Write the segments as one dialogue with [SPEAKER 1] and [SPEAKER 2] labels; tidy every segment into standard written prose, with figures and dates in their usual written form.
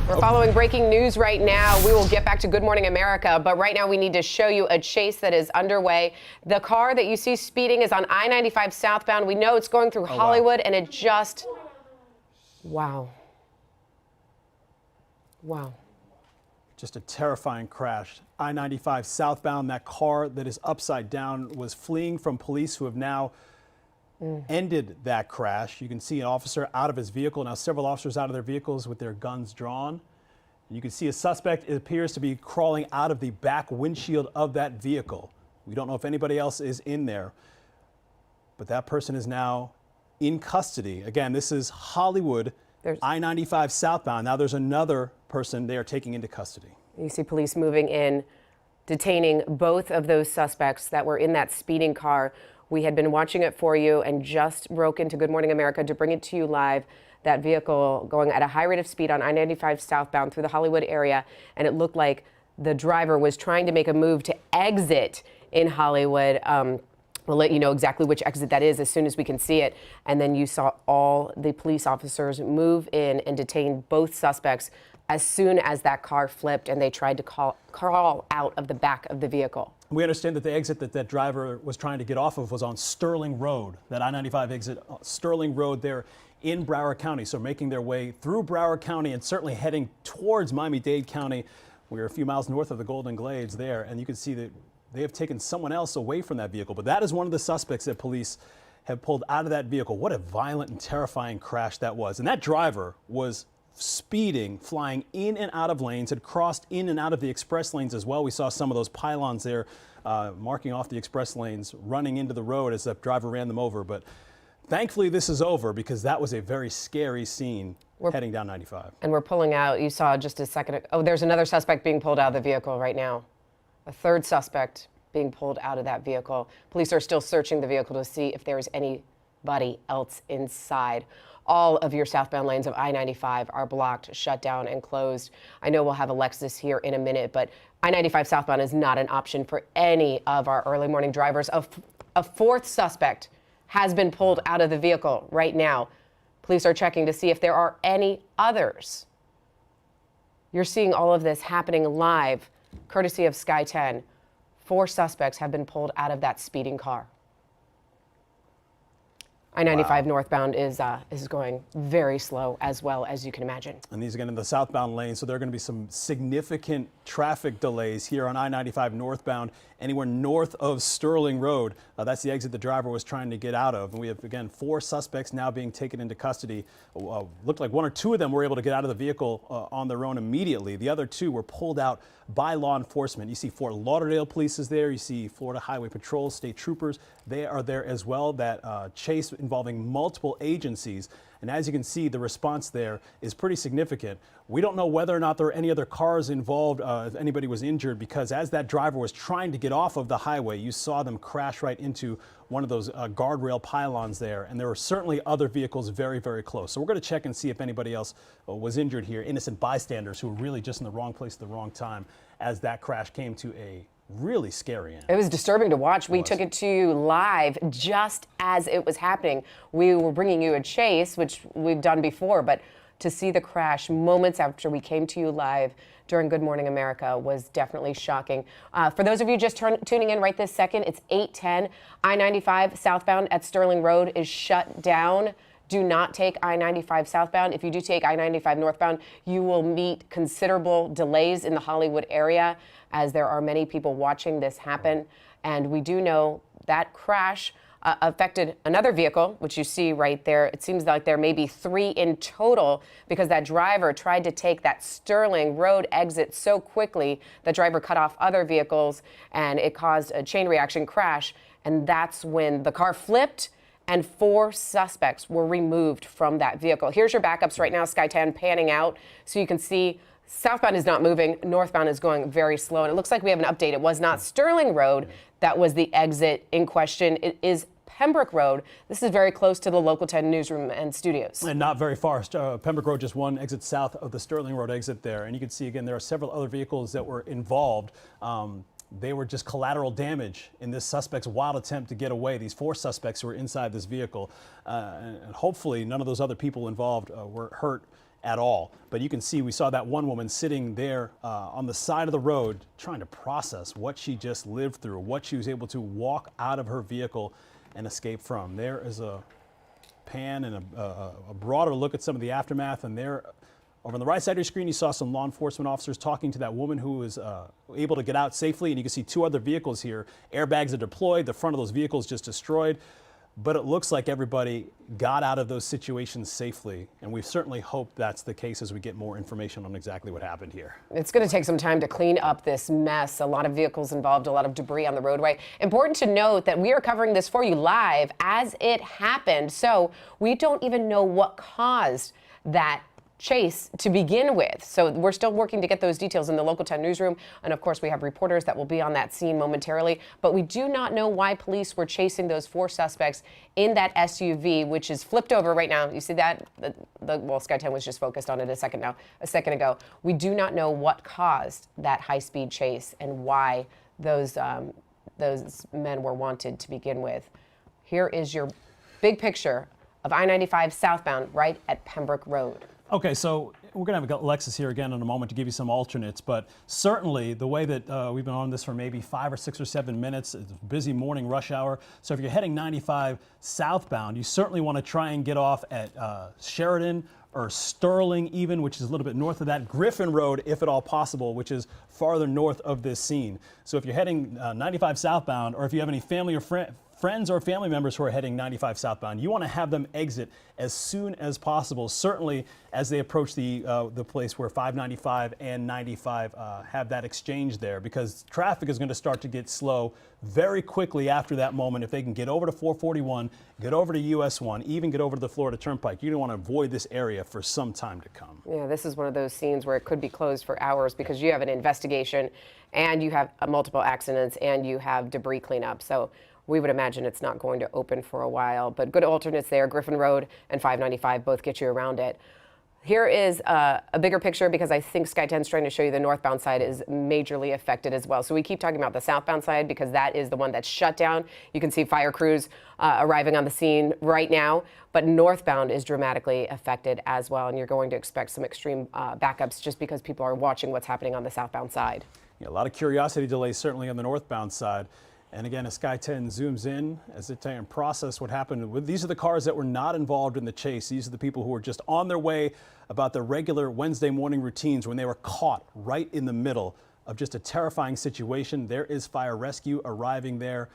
[SPEAKER 1] We're following breaking news right now. We will get back to Good Morning America, but right now we need to show you a chase that is underway. The car that you see speeding is on I-95 southbound. We know it's going through Hollywood, and it just, wow.
[SPEAKER 2] Just a terrifying crash. I-95 southbound, that car that is upside down was fleeing from police who have now ended that crash. You can see an officer out of his vehicle, now several officers out of their vehicles with their guns drawn. You can see a suspect, it appears to be crawling out of the back windshield of that vehicle. We don't know if anybody else is in there, but that person is now in custody. Again, this is Hollywood, I-95 southbound. Now there's another person they are taking into custody.
[SPEAKER 1] You see police moving in, detaining both of those suspects that were in that speeding car. We had been watching it for you and just broke into Good Morning America to bring it to you live. That vehicle going at a high rate of speed on I-95 southbound through the Hollywood area, and it looked like the driver was trying to make a move to exit in Hollywood. We'll let you know exactly which exit that is as soon as we can see it. And then you saw all the police officers move in and detain both suspects as soon as that car flipped and they tried to crawl out of the back of the vehicle.
[SPEAKER 2] We understand that the exit that driver was trying to get off of was on Sterling Road, that I-95 exit, Sterling Road there in Broward County. So making their way through Broward County and certainly heading towards Miami-Dade County. We're a few miles north of the Golden Glades there, and you can see that they have taken someone else away from that vehicle. But that is one of the suspects that police have pulled out of that vehicle. What a violent and terrifying crash that was. And that driver was speeding, flying in and out of lanes, had crossed in and out of the express lanes as well. We saw some of those pylons there marking off the express lanes, running into the road as the driver ran them over. But thankfully this is over, because that was a very scary scene heading down 95.
[SPEAKER 1] And we're pulling out, you saw just a second, oh, there's another suspect being pulled out of the vehicle right now. A third suspect being pulled out of that vehicle. Police are still searching the vehicle to see if there is anybody else inside. All of your southbound lanes of I-95 are blocked, shut down, and closed. I know we'll have Alexis here in a minute, but I-95 southbound is not an option for any of our early morning drivers. A fourth suspect has been pulled out of the vehicle right now. Police are checking to see if there are any others. You're seeing all of this happening live, courtesy of Sky 10. 4 suspects have been pulled out of that speeding car. I-95 northbound is going very slow as well, as you can imagine.
[SPEAKER 2] And these again in the southbound lane, so there are going to be some significant traffic delays here on I-95 northbound, anywhere north of Sterling Road. That's the exit the driver was trying to get out of. And we have, again, 4 suspects now being taken into custody. Looked like 1 or 2 of them were able to get out of the vehicle on their own immediately. The other 2 were pulled out by law enforcement. You see Fort Lauderdale police is there. You see Florida Highway Patrol, state troopers. They are there as well. That chase involving multiple agencies. And as you can see, the response there is pretty significant. We don't know whether or not there are any other cars involved, if anybody was injured, because as that driver was trying to get off of the highway, you saw them crash right into one of those guardrail pylons there. And there were certainly other vehicles very, very close. So we're going to check and see if anybody else was injured here, innocent bystanders who were really just in the wrong place at the wrong time as that crash came to a really scary end.
[SPEAKER 1] It was disturbing to watch. We took it to you live just as it was happening. We were bringing you a chase, which we've done before, but to see the crash moments after we came to you live during Good Morning America was definitely shocking. For those of you just tuning in right this second, it's 8:10. I-95 southbound at Sterling Road is shut down. Do not take I-95 southbound. If you do take I-95 northbound, you will meet considerable delays in the Hollywood area, as there are many people watching this happen. And we do know that crash affected another vehicle, which you see right there. It seems like there may be 3 in total, because that driver tried to take that Sterling Road exit so quickly, the driver cut off other vehicles and it caused a chain reaction crash. And that's when the car flipped and 4 suspects were removed from that vehicle. Here's your backups right now, Sky 10 panning out so you can see southbound is not moving, northbound is going very slow. And it looks like we have an update. It was not Sterling Road that was the exit in question. It is Pembroke Road. This is very close to the Local 10 newsroom and studios.
[SPEAKER 2] And not very far. Pembroke Road, just 1 exit south of the Sterling Road exit there. And you can see again, there are several other vehicles that were involved. They were just collateral damage in this suspect's wild attempt to get away. These 4 suspects who were inside this vehicle. And hopefully none of those other people involved were hurt at all. But you can see, we saw that one woman sitting there on the side of the road trying to process what she just lived through, what she was able to walk out of her vehicle and escape from. There is a pan and a broader look at some of the aftermath, and there over on the right side of your screen you saw some law enforcement officers talking to that woman who was able to get out safely, and you can see two other vehicles here. Airbags are deployed, the front of those vehicles just destroyed. But it looks like everybody got out of those situations safely, and we certainly hope that's the case as we get more information on exactly what happened here.
[SPEAKER 1] It's going to take some time to clean up this mess. A lot of vehicles involved, a lot of debris on the roadway. Important to note that we are covering this for you live as it happened, so we don't even know what caused that chase to begin with. So we're still working to get those details in the Local 10 newsroom. And of course, we have reporters that will be on that scene momentarily. But we do not know why police were chasing those four suspects in that SUV, which is flipped over right now. You see that? Well, Sky 10 was just focused on it a second ago. We do not know what caused that high-speed chase and why those men were wanted to begin with. Here is your big picture of I-95 southbound right at Pembroke Road.
[SPEAKER 2] Okay, so we're going to have Alexis here again in a moment to give you some alternates, but certainly the way that we've been on this for maybe 5 or 6 or 7 minutes, it's a busy morning rush hour. So if you're heading 95 southbound, you certainly want to try and get off at Sheridan or Sterling even, which is a little bit north of that, Griffin Road, if at all possible, which is farther north of this scene. So if you're heading 95 southbound, or if you have any family or friends or family members who are heading 95 southbound, you want to have them exit as soon as possible, certainly as they approach the place where 595 and 95 have that exchange there, because traffic is going to start to get slow very quickly after that moment. If they can get over to 441, get over to US 1, even get over to the Florida Turnpike, you're going to want to avoid this area for some time to come.
[SPEAKER 1] Yeah, this is one of those scenes where it could be closed for hours because you have an investigation and you have multiple accidents and you have debris cleanup. So we would imagine it's not going to open for a while, but good alternates there. Griffin Road and 595 both get you around it. Here is a bigger picture because I think Sky 10 is trying to show you the northbound side is majorly affected as well. So we keep talking about the southbound side because that is the one that's shut down. You can see fire crews arriving on the scene right now, but northbound is dramatically affected as well. And you're going to expect some extreme backups just because people are watching what's happening on the southbound side.
[SPEAKER 2] Yeah, a lot of curiosity delays certainly on the northbound side. And again, as Sky 10 zooms in, as they try and process what happened, these are the cars that were not involved in the chase. These are the people who were just on their way about their regular Wednesday morning routines when they were caught right in the middle of just a terrifying situation. There is fire rescue arriving there.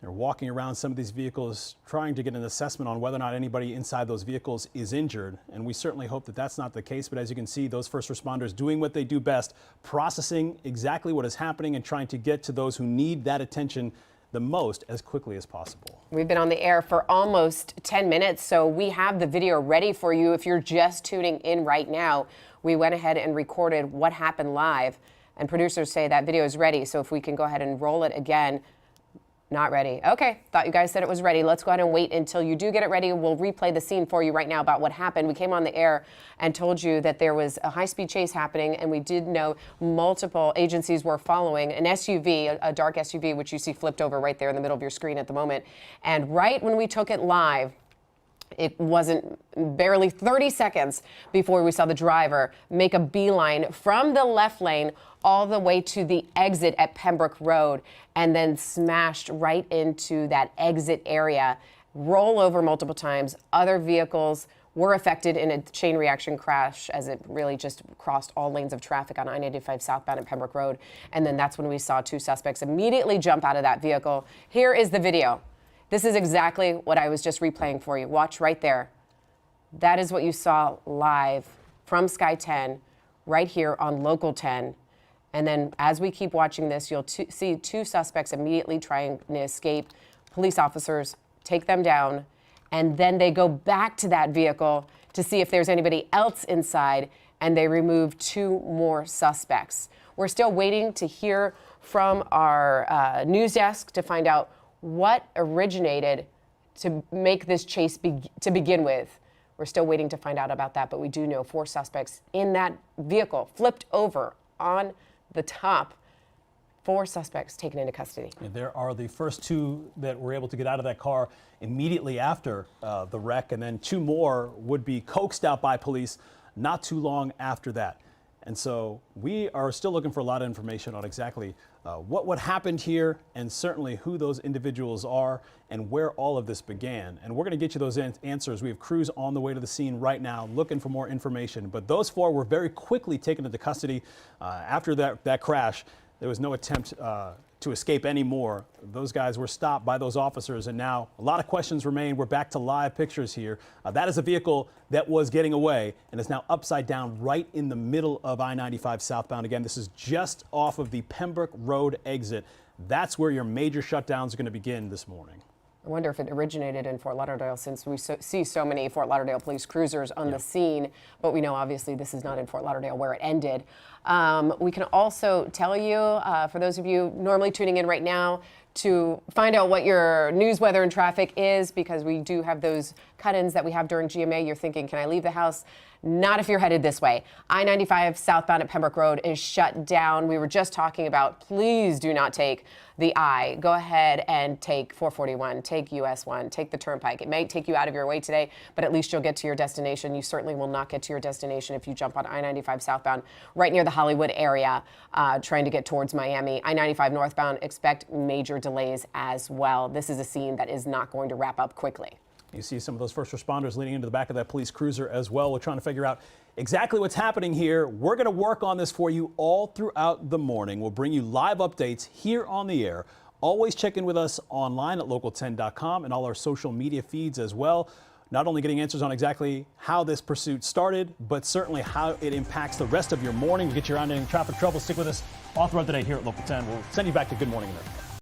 [SPEAKER 2] They're walking around some of these vehicles trying to get an assessment on whether or not anybody inside those vehicles is injured. And we certainly hope that that's not the case. But as you can see, those first responders doing what they do best, processing exactly what is happening and trying to get to those who need that attention the most as quickly as possible.
[SPEAKER 1] We've been on the air for almost 10 minutes, so we have the video ready for you. If you're just tuning in right now, we went ahead and recorded what happened live. And producers say that video is ready. So if we can go ahead and roll it again. Not ready. Okay, thought you guys said it was ready. Let's go ahead and wait until you do get it ready. We'll replay the scene for you right now about what happened. We came on the air and told you that there was a high-speed chase happening, and we did know multiple agencies were following an SUV, a dark SUV, which you see flipped over right there in the middle of your screen at the moment. And right when we took it live, it wasn't barely 30 seconds before we saw the driver make a beeline from the left lane all the way to the exit at Pembroke Road and then smashed right into that exit area, roll over multiple times. Other vehicles were affected in a chain reaction crash as it really just crossed all lanes of traffic on I-95 southbound at Pembroke Road. And then that's when we saw two suspects immediately jump out of that vehicle. Here is the video. This is exactly what I was just replaying for you. Watch right there. That is what you saw live from Sky 10 right here on Local 10. And then as we keep watching this, you'll see two suspects immediately trying to escape. Police officers take them down, and then they go back to that vehicle to see if there's anybody else inside, and they remove two more suspects. We're still waiting to hear from our news desk to find out what originated to make this chase to begin with. We're still waiting to find out about that, but we do know four suspects in that vehicle flipped over on the top. Four suspects taken into custody.
[SPEAKER 2] And there are the first two that were able to get out of that car immediately after the wreck, and then two more would be coaxed out by police not too long after that. And so we are still looking for a lot of information on exactly what happened here, and certainly who those individuals are and where all of this began. And we're going to get you those answers. We have crews on the way to the scene right now looking for more information. But those four were very quickly taken into custody after that crash. There was no attempt to escape anymore. Those guys were stopped by those officers, and now a lot of questions remain. We're back to live pictures here. That is a vehicle that was getting away and is now upside down right in the middle of I-95 southbound. Again, this is just off of the Pembroke Road exit. That's where your major shutdowns are going to begin this morning.
[SPEAKER 1] I wonder if it originated in Fort Lauderdale, since we see so many Fort Lauderdale police cruisers on the scene, but we know obviously this is not in Fort Lauderdale where it ended. We can also tell you, for those of you normally tuning in right now, to find out what your news, weather, and traffic is, because we do have those cut-ins that we have during GMA. You're thinking, can I leave the house? Not if you're headed this way. I-95 southbound at Pembroke Road is shut down. We were just talking about, please do not take the I. Go ahead and take 441, take US 1, take the Turnpike. It may take you out of your way today, but at least you'll get to your destination. You certainly will not get to your destination if you jump on I-95 southbound right near the Hollywood area, trying to get towards Miami. I-95 northbound, expect major delays as well. This is a scene that is not going to wrap up quickly.
[SPEAKER 2] You see some of those first responders leaning into the back of that police cruiser as well. We're trying to figure out exactly what's happening here. We're going to work on this for you all throughout the morning. We'll bring you live updates here on the air. Always check in with us online at local10.com and all our social media feeds as well. Not only getting answers on exactly how this pursuit started, but certainly how it impacts the rest of your morning to get you around any traffic trouble. Stick with us all throughout the day here at Local 10. We'll send you back to Good Morning America.